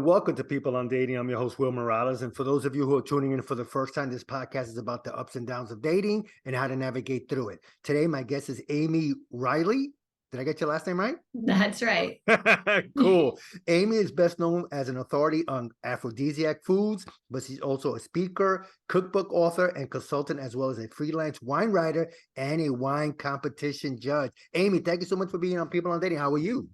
welcome to People on Dating. I'm your host, Will Morales. And for those of you who are tuning in for the first time, this podcast is about the ups and downs of dating and how to navigate through it. Today, my guest is Amy Reiley. Did I get your last name right? That's right. Cool. Amy is best known as an authority on aphrodisiac foods, but she's also a speaker, cookbook author, and consultant, as well as a freelance wine writer and a wine competition judge. Amy, thank you so much for being on People on Dating. How are you?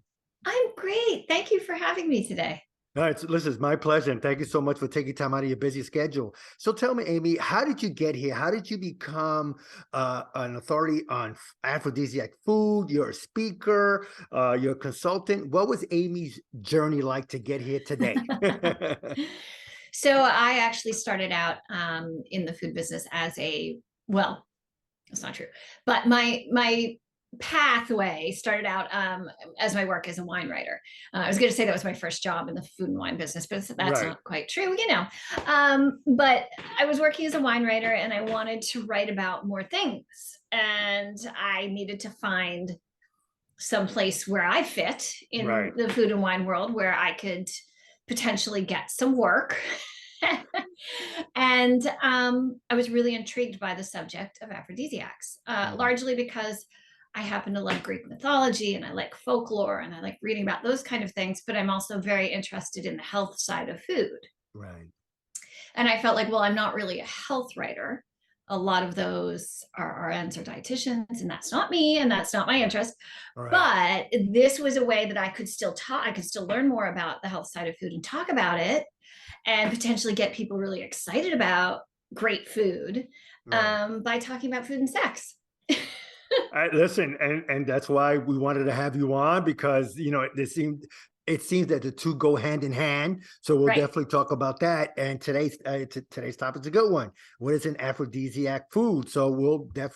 I'm great. Thank you for having me today. All right, so listen, it's my pleasure, and thank you so much for taking time out of your busy schedule. So tell me, Amy, how did you get here? How did you become an authority on aphrodisiac food? You're a speaker, you're a consultant. What was Amy's journey like to get here today? So I actually started out in the food business as well, it's not true, but my pathway started out as my work as a wine writer. I was going to say that was my first job in the food and wine business, but that's not quite true, but I was working as a wine writer and I wanted to write about more things. And I needed to find some place where I fit in the food and wine world where I could potentially get some work. And I was really intrigued by the subject of aphrodisiacs, largely because I happen to love Greek mythology and I like folklore and I like reading about those kind of things, but I'm also very interested in the health side of food. Right. And I felt like, well, I'm not really a health writer. A lot of those are RNs or dietitians, and that's not me and that's not my interest. Right. But this was a way that I could still talk, I could still learn more about the health side of food and talk about it and potentially get people really excited about great food by talking about food and sex. Listen, and that's why we wanted to have you on, because it seems that the two go hand in hand. So we'll definitely talk about that. And today's topic is a good one. What is an aphrodisiac food? So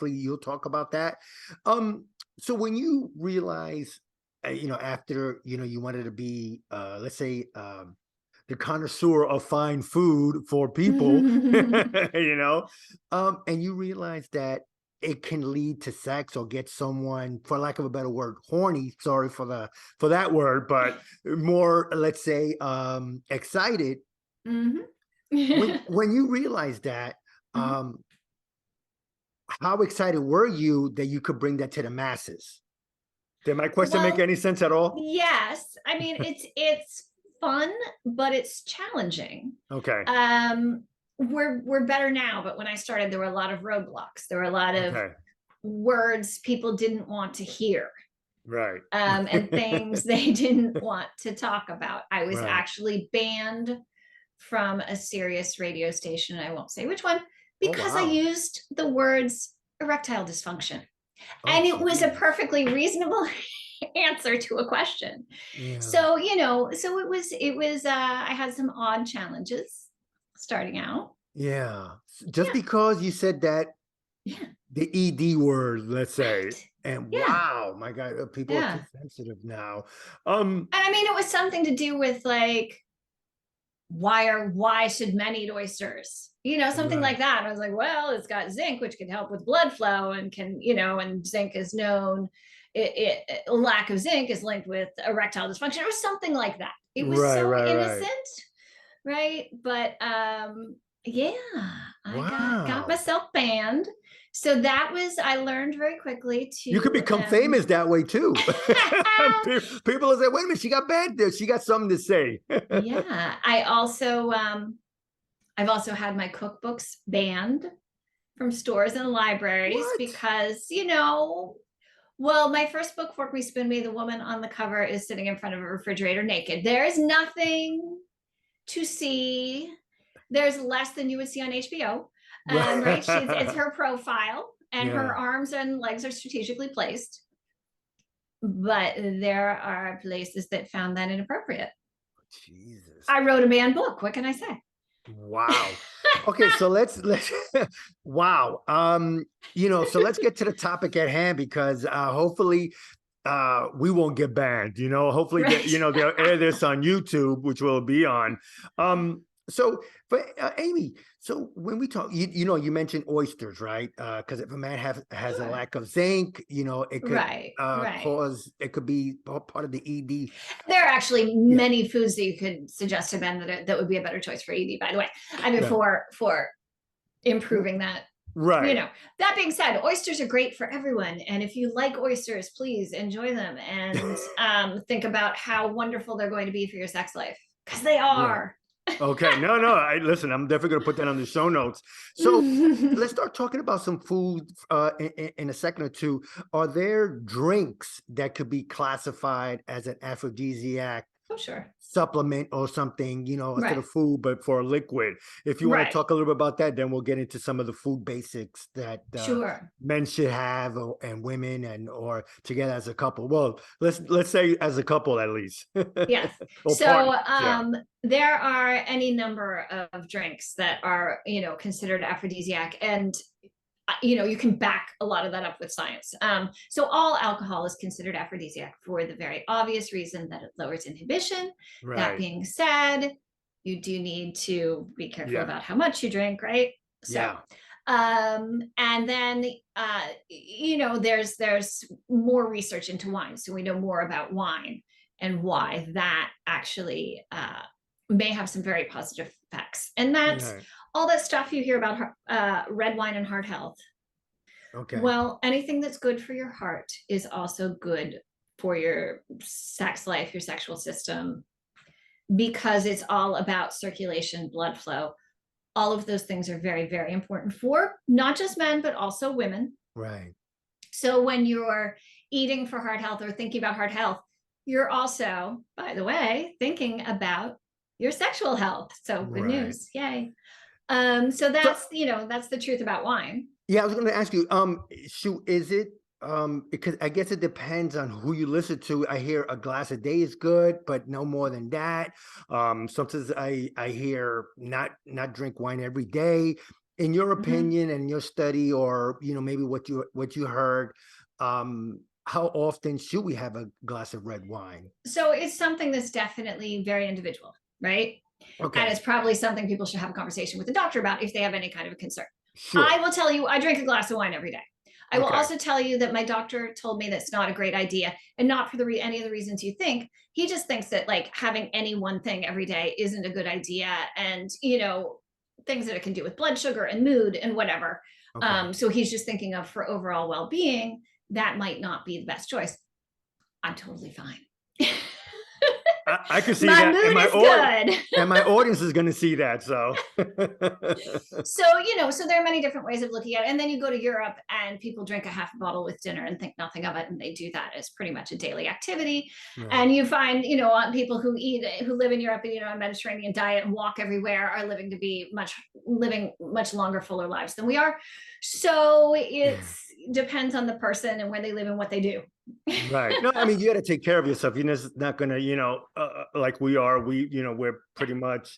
you'll talk about that. So when you realize, after you wanted to be, let's say, the connoisseur of fine food for people, and you realize that it can lead to sex or get someone, for lack of a better word, horny. Sorry for that word, but more, let's say, excited. Mm-hmm. when you realize that, how excited were you that you could bring that to the masses? Did my question make any sense at all? Yes. I mean, it's fun, but it's challenging. Okay. We're better now, but when I started, there were a lot of roadblocks. There were a lot of words people didn't want to hear. Right. And things they didn't want to talk about. I was actually banned from a Sirius radio station, and I won't say which one, because I used the words erectile dysfunction. And it was a perfectly reasonable answer to a question. Yeah. So, it was I had some odd challenges starting out. Yeah. Just because you said that the ED word, let's say. And wow, my God, people are too sensitive now. And I mean, it was something to do with like, why should men eat oysters? Something like that. And I was like, well, it's got zinc, which can help with blood flow and and zinc is known. Lack of zinc is linked with erectile dysfunction or something like that. It was so innocent. Right. But I got myself banned. So I learned very quickly to. You could become famous that way too. People will say, wait a minute, she got banned there. She got something to say. Yeah. I've also had my cookbooks banned from stores and libraries because, my first book, Fork Me, Spoon Me, the woman on the cover is sitting in front of a refrigerator naked. There is nothing to see. There's less than you would see on HBO, right? It's her profile, and her arms and legs are strategically placed. But there are places that found that inappropriate. Jesus. I wrote a banned book. What can I say? Wow. Okay, so let's wow. So let's get to the topic at hand, because hopefully we won't get banned. Hopefully they'll air this on YouTube, which we'll be on. So, but Amy, so when we talk, you mentioned oysters, right? Because if a man has a Sure. lack of zinc, it could Right, right. cause, it could be part of the ED. There are actually Yeah, many foods that you could suggest to men that would be a better choice for ED, by the way. I mean, yeah, for improving that. right. That being said, oysters are great for everyone. And if you like oysters, please enjoy them and think about how wonderful they're going to be for your sex life, because they Right. are. Okay. No, no. I listen. I'm definitely going to put that on the show notes. So let's start talking about some food in a second or two. Are there drinks that could be classified as an aphrodisiac Oh, sure. supplement or something, instead Right. of food, but for a liquid? If you want to Right. talk a little bit about that, then we'll get into some of the food basics that Sure. men should have, and women, and or together as a couple. Well, let's say as a couple at least, Yes. or So partners. Yeah. there are any number of drinks that are, considered aphrodisiac, and you can back a lot of that up with science. So all alcohol is considered aphrodisiac for the very obvious reason that it lowers inhibition. That Right. being said, you do need to be careful Yeah. about how much you drink, right? So, Yeah. and then there's more research into wine, so we know more about wine and why that actually may have some very positive effects, and that's Right. all that stuff you hear about red wine and heart health. Okay. Well, anything that's good for your heart is also good for your sex life, your sexual system, because it's all about circulation, blood flow. All of those things are very, very important for not just men, but also women. Right. So when you're eating for heart health or thinking about heart health, you're also, by the way, thinking about your sexual health. So good Right. news. Yay. So So that's the truth about wine. yeah, I was going to ask you, is it, because I guess it depends on who you listen to. I hear a glass a day is good, but no more than that. Sometimes I hear not drink wine every day. In your Mhm. opinion and your study, or maybe what you heard, how often should we have a glass of red wine? So it's something that's definitely very individual, right? And Okay, it's probably something people should have a conversation with the doctor about if they have any kind of a concern. I sure. will tell you, I drink a glass of wine every day. I will Okay, also tell you that my doctor told me that's not a great idea, and not for any of the reasons you think. He just thinks that like having any one thing every day isn't a good idea, and things that it can do with blood sugar and mood and whatever. okay. So he's just thinking of for overall well-being, that might not be the best choice. I'm totally fine. I can see My that, mood is good. and my audience is going to see that. So, So so there are many different ways of looking at it, and then you go to Europe and people drink a half a bottle with dinner and think nothing of it, and they do that as pretty much a daily activity. right. And you find people who live in Europe and a Mediterranean diet and walk everywhere are living much longer, fuller lives than we are. So Yeah. it's depends on the person and where they live and what they do. Right. No, I mean, you got to take care of yourself. You're just not going to, like we are, we're pretty much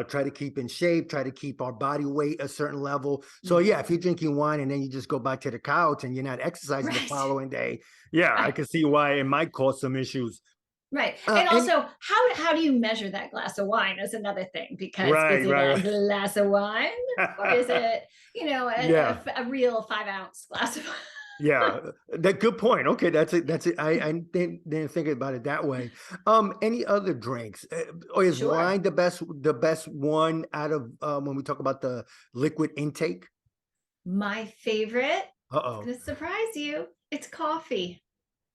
try to keep in shape, try to keep our body weight a certain level. So yeah, if you're drinking wine and then you just go back to the couch and you're not exercising the Right. following day, yeah, I Right. can see why it might cause some issues. Right. And And also, how do you measure that glass of wine is another thing, because is right, it a right, glass of wine, or is right. it, Yeah. a real 5-ounce glass of Yeah, that good point. Okay, that's it. That's it. I didn't think about it that way. Any other drinks? Or is Sure. wine the best one out of when we talk about the liquid intake? My favorite, it's Uh-oh. going to surprise you. It's coffee.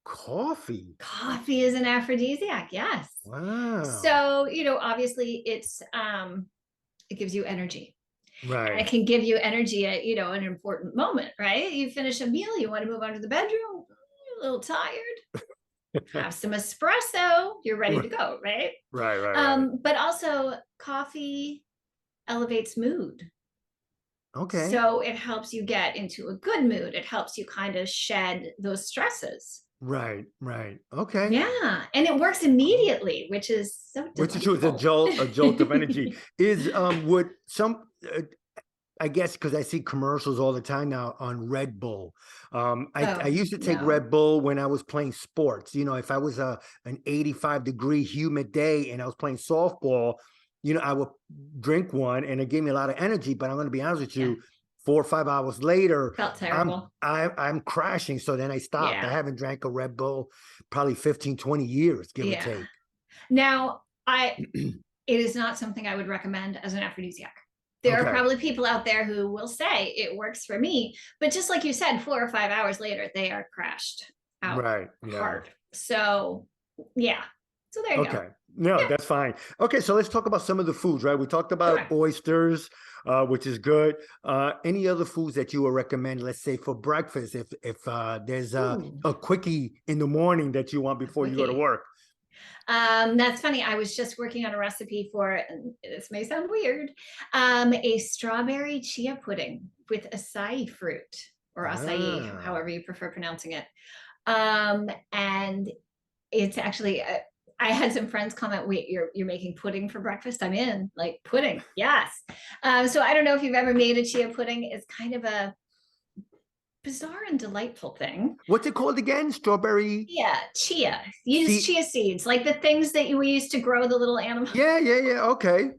Coffee. Coffee is an aphrodisiac. Yes. Wow. So, obviously it gives you energy. And it Right. can give you energy at, an important moment, right? You finish a meal, you want to move on to the bedroom, you're a little tired, have some espresso, you're ready to go, right? Right, right, right. But also coffee elevates mood. Okay. So it helps you get into a good mood. It helps you kind of shed those stresses. Right, right. Okay. Yeah. And it works immediately, which is so Which is true. It's a delightful. jolt of energy. Is would some I guess because I see commercials all the time now on Red Bull. I Oh, used to take no. Red Bull when I was playing sports. If I was an 85-degree humid day and I was playing softball, I would drink one and it gave me a lot of energy, but I'm going to be honest with you, 4 or 5 hours later, Felt terrible. I'm crashing. So then I stopped. I Yeah. haven't drank a Red Bull probably 15, 20 years, give or take. Now, it is not something I would recommend as an aphrodisiac. There are probably people out there who will say it works for me, but just like you said, 4 or 5 hours later, they are crashed out hard. So yeah. So there you go. No, that's fine. Okay, so let's talk about some of the foods, right? We talked about oysters, which is good. Any other foods that you would recommend, let's say for breakfast, if there's a quickie in the morning that you want before you go to work? That's funny. I was just working on a recipe for, and this may sound weird, a strawberry chia pudding with acai fruit, or acai, however you prefer pronouncing it. And it's actually, I had some friends comment, wait, you're making pudding for breakfast? I'm in, like, pudding. Yes. So I don't know if you've ever made a chia pudding. It's kind of a bizarre and delightful thing. What's it called again? Strawberry? Yeah, chia. Use chia seeds, like the things that we used to grow the little animals. Yeah. Okay.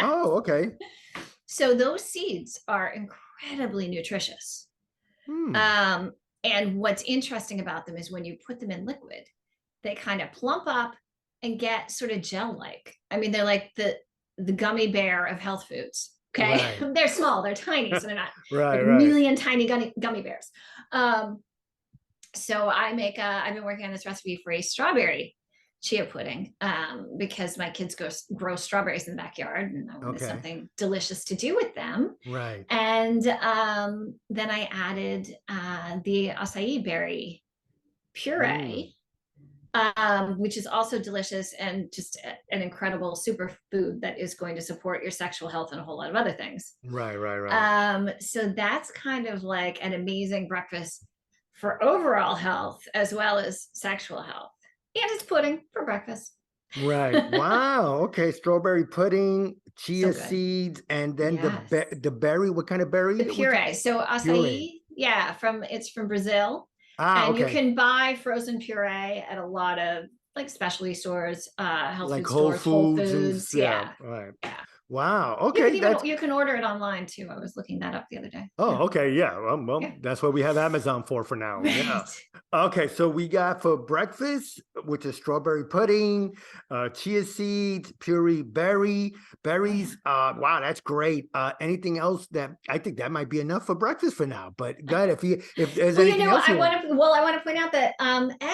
Oh, okay. So those seeds are incredibly nutritious. And what's interesting about them is when you put them in liquid, they kind of plump up and get sort of gel-like. I mean, they're like the gummy bear of health foods. Okay. Right. They're small, they're tiny, so they're not like a million tiny gummy bears. So I've been working on this recipe for a strawberry chia pudding, because my kids grow strawberries in the backyard, and I wanted something delicious to do with them. Right. And then I added the acai berry puree, which is also delicious and just an incredible superfood that is going to support your sexual health and a whole lot of other things. Right. So that's kind of like an amazing breakfast for overall health as well as sexual health. And it's pudding for breakfast. Right. Wow. Okay. Strawberry pudding, chia seeds, and then the berry. What kind of berry? The puree. So acai, it's from Brazil. And you can buy frozen puree at a lot of like specialty stores, health food stores, Whole Foods. Right. Wow. Okay. You can order it online too. I was looking that up the other day. Oh, okay. Yeah. Well, that's what we have Amazon for now. Right. Yeah. Okay. So we got for breakfast, which is strawberry pudding, chia seeds, puree berries. Wow, that's great. Anything else that I think that might be enough for breakfast for now? But God, if there's anything else, I want to point out that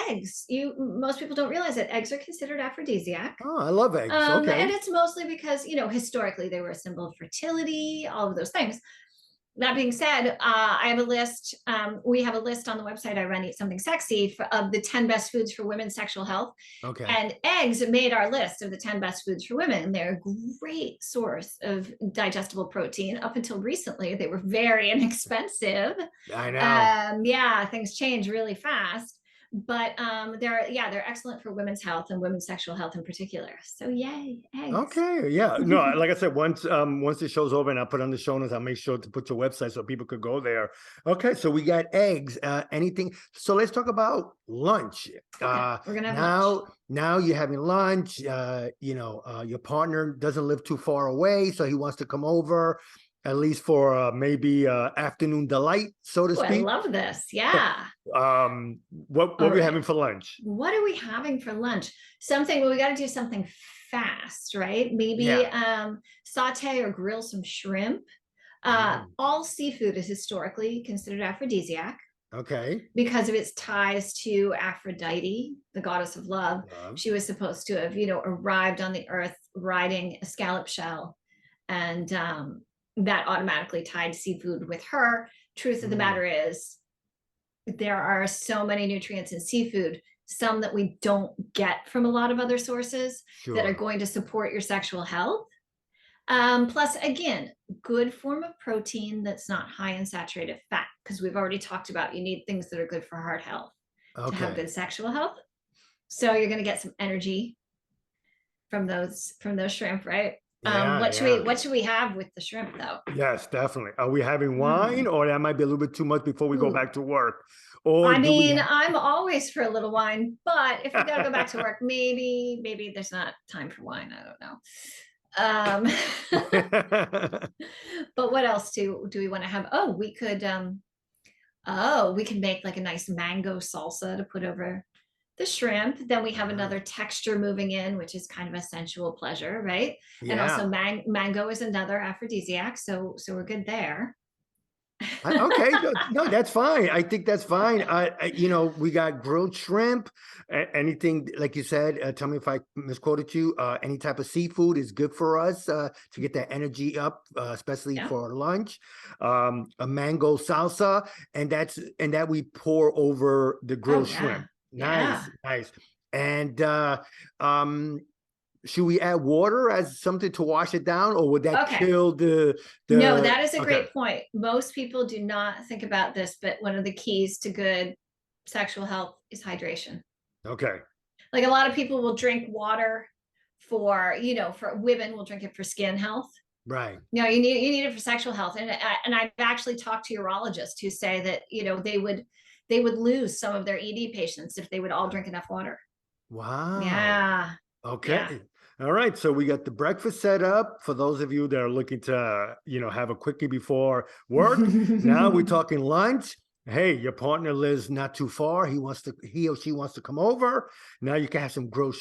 eggs. Most people don't realize that eggs are considered aphrodisiac. Oh, I love eggs. Okay. And it's mostly because historically they were a symbol of fertility, all of those things. That being said, I have a list. We have a list on the website I run, Eat Something Sexy, of the 10 best foods for women's sexual health. Okay. And eggs made our list of the 10 best foods for women. They're a great source of digestible protein. Up until recently, they were very inexpensive. I know. Things change really fast. But they're excellent for women's health and women's sexual health in particular. So yay, eggs. Okay, yeah. No, like I said, once the show's over and I put on the show notes, I'll make sure to put your website so people could go there. Okay, so we got eggs. Anything? So let's talk about lunch. Okay, we're gonna have lunch. Now you're having lunch. Your partner doesn't live too far away, so he wants to come over. At least for maybe afternoon delight, so to speak. I love this. Yeah. What are we having for lunch? What are we having for lunch? We got to do something fast, right? Maybe saute or grill some shrimp. All seafood is historically considered aphrodisiac. Okay. Because of its ties to Aphrodite, the goddess of love. She was supposed to have, arrived on the earth riding a scallop shell, and that automatically tied seafood with her. Truth of the matter is, there are so many nutrients in seafood, some that we don't get from a lot of other sources that are going to support your sexual health. Plus, again, good form of protein that's not high in saturated fat, because we've already talked about you need things that are good for heart health to have good sexual health. So you're going to get some energy from those shrimp, right? What should we have with the shrimp though? Yes, definitely. Are we having wine, or that might be a little bit too much before we go back to work? I'm always for a little wine, but if we gotta go back to work, maybe there's not time for wine. I don't know. Um, but what else do we want to have? Oh, we could make like a nice mango salsa to put over the shrimp. Then we have another texture moving in, which is kind of a sensual pleasure, right? And also Yeah. mango is another aphrodisiac, so we're good there. Okay, no, no, that's fine. I think that's fine. We got grilled shrimp, anything like you said. Tell me if I misquoted you. Any type of seafood is good for us to get that energy up, especially Yeah. for lunch. A mango salsa, and that we pour over the Oh grilled yeah. shrimp. Yeah. Nice, nice. And um, should we add water as something to wash it down, or would that Okay. kill No, the? that is a Okay, great point. Most people do not think about this, but one of the keys to good sexual health is hydration. okay. Like a lot of people will drink water for women will drink it for skin health. Right. No, you need it for sexual health. And I've actually talked to urologists who say that, they would lose some of their ED patients if they would all drink enough water. Wow. Yeah. Yeah. Okay. All right. So we got the breakfast set up for those of you that are looking to, have a quickie before work. Now we're talking lunch. Hey, your partner lives not too far. He or she wants to come over. Now you can have some grilled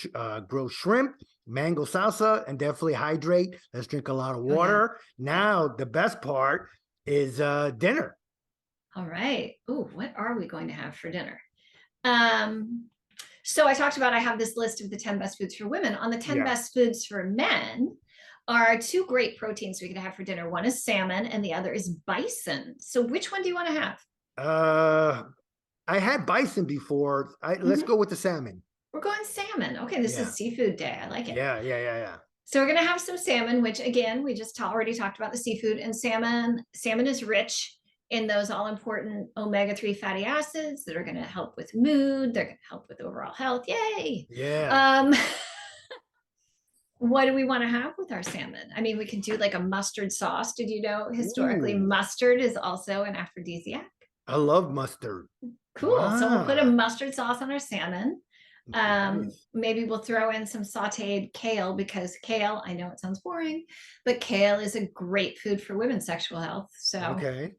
shrimp, mango salsa, and definitely hydrate. Let's drink a lot of Oh yeah. water. Now the best part is dinner. All right. Oh, what are we going to have for dinner? Um, so I talked about I have this list of the 10 best foods for women. On the 10 Yeah. best foods for men are two great proteins we can have for dinner. One is salmon and the other is bison. So which one do you want to have? I had bison before. Let's Mhm. go with the salmon. We're going salmon. Okay, this Yeah. is seafood day. I like it. Yeah. So we're going to have some salmon, which again, we just already talked about the seafood, and salmon is rich in those all important omega-3 fatty acids that are going to help with mood. They're going to help with overall health. Yay. Yeah. Um, what do we want to have with our salmon? I mean, we could do like a mustard sauce. Did you know historically Ooh, mustard is also an aphrodisiac? I love mustard. Cool. So we'll put a Wow. mustard sauce on our salmon. Nice. Maybe we'll throw in some sauteed kale, because kale, I know it sounds boring, but kale is a great food for women's sexual health. So Okay.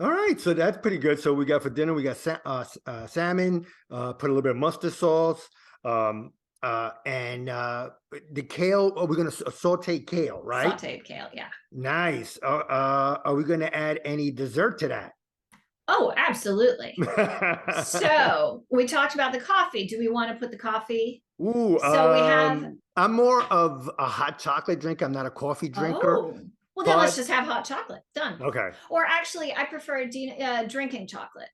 All right. So that's pretty good. So we got for dinner, we got salmon, put a little bit of mustard sauce, and the kale. Oh, we're going to saute kale, right? sauteed kale, yeah. Nice. Are we going to add any dessert to that? Oh, absolutely. So we talked about the coffee. Do we want to put the coffee? Ooh, So we have, I'm more of a hot chocolate drinker. I'm not a coffee drinker, oh, well, then let's but just have hot chocolate. Done. okay. Or actually, I prefer drinking chocolate,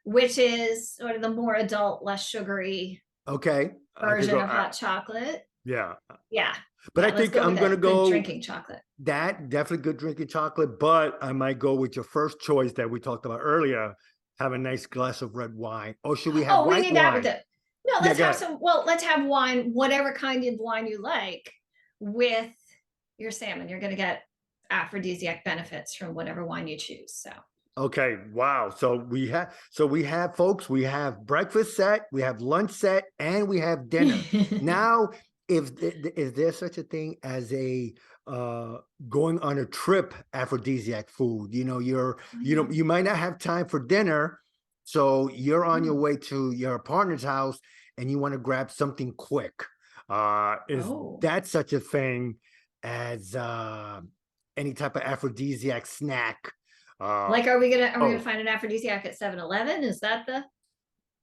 which is sort of the more adult, less sugary Okay. I could version go. of hot chocolate. Yeah. Yeah. But I Yeah, let's think go I'm with gonna a good go drinking chocolate. that definitely good drinking chocolate, but I might go with your first choice that we talked about earlier. Have a nice glass of red wine. Or should we have Oh, we white need that with wine? it. No, Yeah, let's go have ahead. let's have wine, whatever kind of wine you like, with your salmon. You're going to get aphrodisiac benefits from whatever wine you choose. So, Okay, wow. So we have folks, we have breakfast set, we have lunch set, and we have dinner. Now, is there such a thing as a uh going on a trip aphrodisiac food? You might not have time for dinner, so you're on your way to your partner's house and you want to grab something quick. Is oh, that such a thing as any type of aphrodisiac snack? Uh, like, are we gonna oh, find an aphrodisiac at 7-Eleven? Is that the?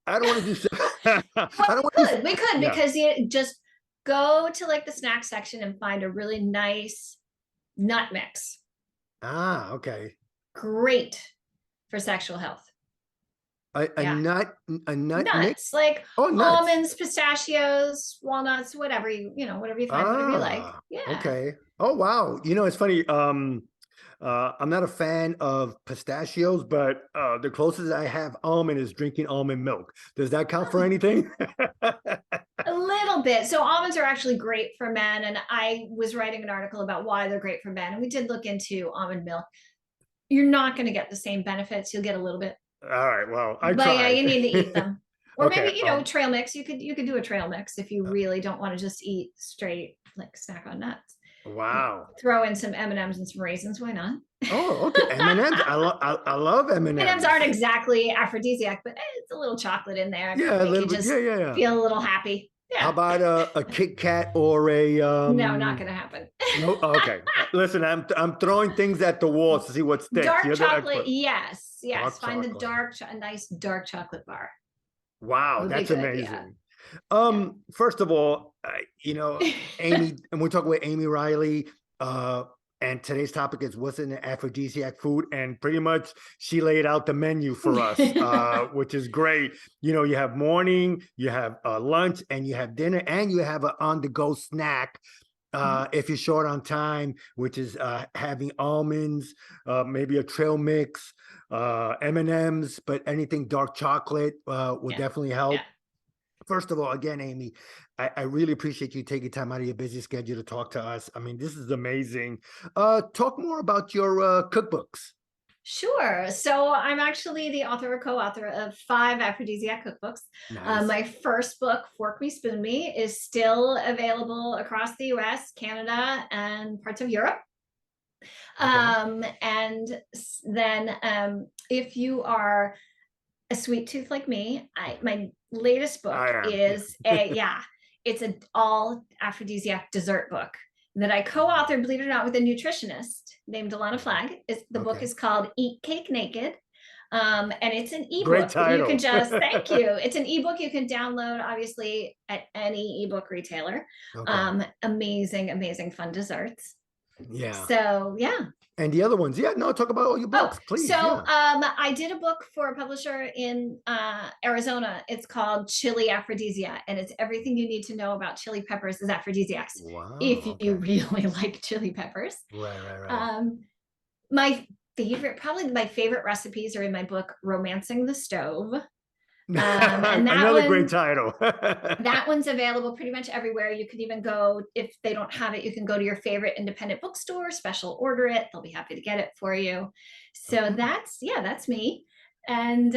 I don't want to do. I Well, don't want to. we could Yeah. because you just go to like the snack section and find a really nice nut mix. Ah, okay. Great for sexual health. A Yeah. nut, a nut mix. Nuts like Oh, nuts. almonds, pistachios, walnuts, whatever you find, whatever you like. Ah, Yeah. okay. Oh, wow. It's funny. I'm not a fan of pistachios, but the closest I have almond is drinking almond milk. Does that count for anything? A little bit. So almonds are actually great for men, and I was writing an article about why they're great for men, and we did look into almond milk. You're not going to get the same benefits. You'll get a little bit, All right. Well, I but yeah, tried. you need to eat them. Or Okay. maybe, trail mix. You could do a trail mix if you really don't want to just eat straight, like, snack on nuts. Wow. Throw in some M&Ms and some raisins. Why not? Oh, okay. M&Ms. I love M&Ms M&Ms. aren't exactly aphrodisiac, but it's a little chocolate in there. Yeah, a Make you little bit. just Yeah, yeah, yeah. feel a little happy. How Yeah. about a Kit Kat or a No, not gonna happen. no? Okay. Listen, I'm throwing things at the wall to see what sticks. Dark You're the chocolate, expert. yes, yes. Dark Find the chocolate. a nice dark chocolate bar. Wow, Would be that's good. Yeah. amazing. Yeah. First of all, Amy, and we're talking with Amy Reiley. And today's topic is what's in the aphrodisiac food, and pretty much she laid out the menu for us, which is great. You have morning, you have lunch, and you have dinner, and you have an on-the-go snack. If you're short on time, which is having almonds, maybe a trail mix, M&Ms, but anything dark chocolate will definitely help. Yeah. First of all, again, Amy, I really appreciate you taking time out of your busy schedule to talk to us. I mean, this is amazing. Talk more about your cookbooks. Sure. So I'm actually the author or co-author of 5 aphrodisiac cookbooks. Nice. My first book, Fork Me, Spoon Me, is still available across the US, Canada, and parts of Europe. Okay. And then if you are a sweet tooth like me, my latest book I am. is it's an all aphrodisiac dessert book that I co-authored, believe it or not, with a nutritionist named Alana Flagg. The book is called Eat Cake Naked. And it's an ebook. Great title. You can just thank you. It's an ebook you can download, obviously, at any ebook retailer. Okay. Amazing fun desserts. Yeah. So yeah. And the other ones, talk about all your books, please. So I did a book for a publisher in Arizona. It's called Chili Aphrodisiac, and it's everything you need to know about chili peppers as aphrodisiacs. Wow. If you Okay. really like chili peppers. Right. Probably my favorite recipes are in my book, Romancing the Stove. And Another great title. That one's available pretty much everywhere. You can even go, if they don't have it, you can go to your favorite independent bookstore, special order it. They'll be happy to get it for you. So that's me. And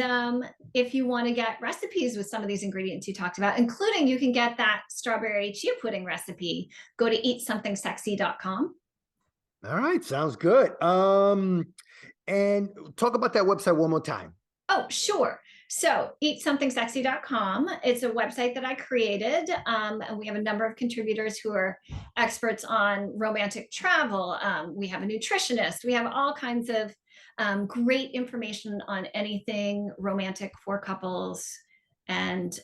if you want to get recipes with some of these ingredients you talked about, including you can get that strawberry chia pudding recipe, go to eatsomething.sexy.com. All right, sounds good. And talk about that website one more time. Oh, sure. So eatsomething.sexy.com. It's a website that I created. And we have a number of contributors who are experts on romantic travel. We have a nutritionist. We have all kinds of great information on anything romantic for couples. And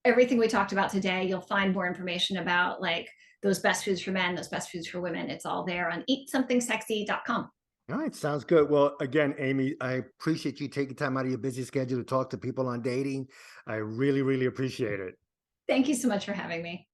everything we talked about today, you'll find more information about, like those best foods for men, those best foods for women. It's all there on eatsomething.sexy.com. All right, sounds good. Well, again, Amy, I appreciate you taking time out of your busy schedule to talk to people on dating. I really, really appreciate it. Thank you so much for having me.